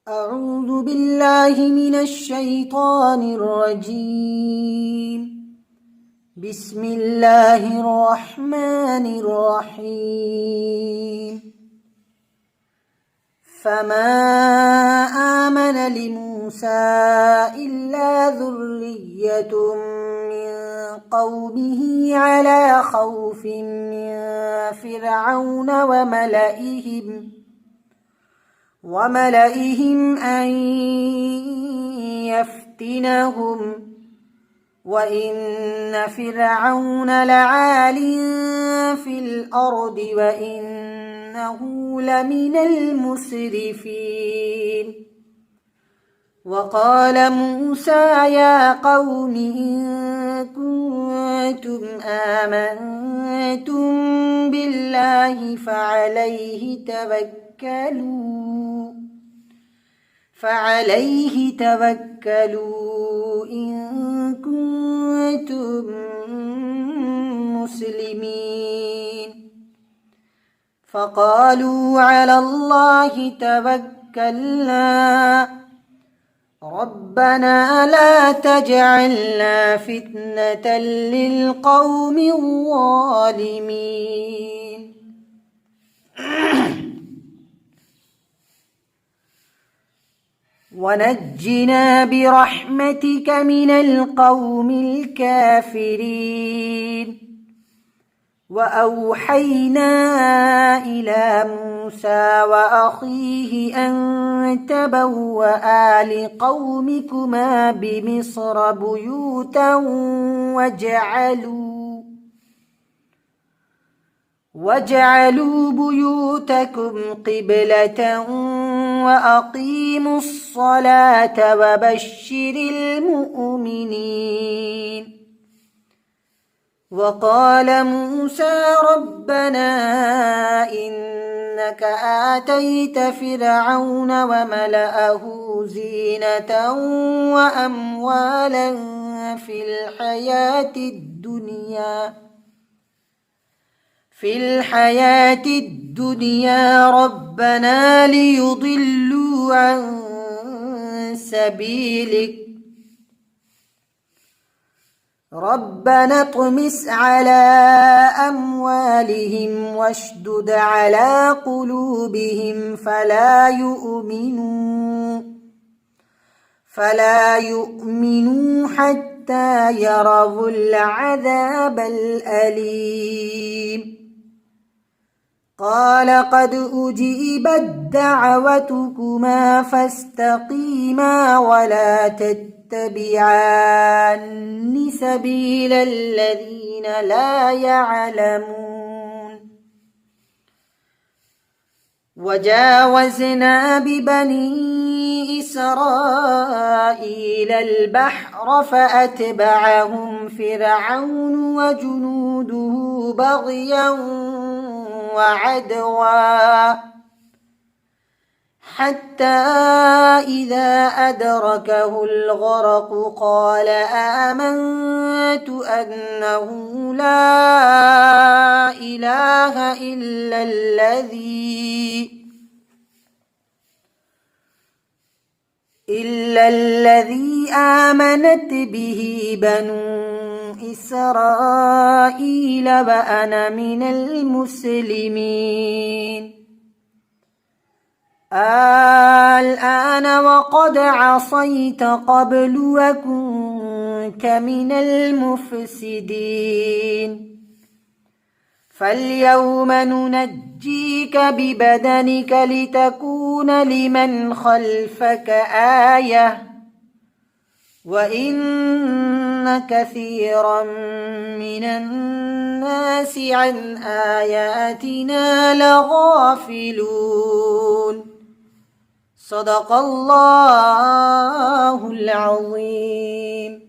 أعوذ بالله من الشيطان الرجيم. بسم الله الرحمن الرحيم. فما آمن لموسى إلا ذرية من قومه على خوف من فرعون وملئهم أن يفتنهم وإن فرعون لعال في الأرض وإنه لمن المسرفين. وقال موسى يا قوم إن كنتم آمنتم بالله فعليه توكلوا إن كنتم مسلمين. فقالوا على الله توكلنا ربنا لا تجعلنا فتنة للقوم الظالمين. ونجنا برحمتك من القوم الكافرين. وأوحينا إلى موسى وأخيه أن تبوأ لقومكما بمصر بيوتا واجعلوا بيوتكم قبلة وأقيموا الصلاة وبشر المؤمنين. وقال موسى ربنا إنك آتيت فرعون وملأه زينة وأموالا في الحياة الدنيا ربنا ليضلوا عن سبيلك ربنا اطمس على أموالهم واشدد على قلوبهم فلا يؤمنوا حتى يروا العذاب الأليم. قال قد أجيبت دعوتكما فاستقيما ولا تتبعان سبيل الذين لا يعلمون. وجاوزنا ببني إسرائيل البحر فأتبعهم فرعون وجنوده بغيا وعدوا حتى إذا أدركه الغرق قال آمنت أنه لا إله إلا الذي آمنت به بنو إسرائيل وأنا من المسلمين. الآن وقد عصيت قبل وكنت من المفسدين. فاليوم ننجيك ببدنك لتكون لمن خلفك آية وإن كثيرا من الناس عن آياتنا لغافلون. صدق الله العظيم.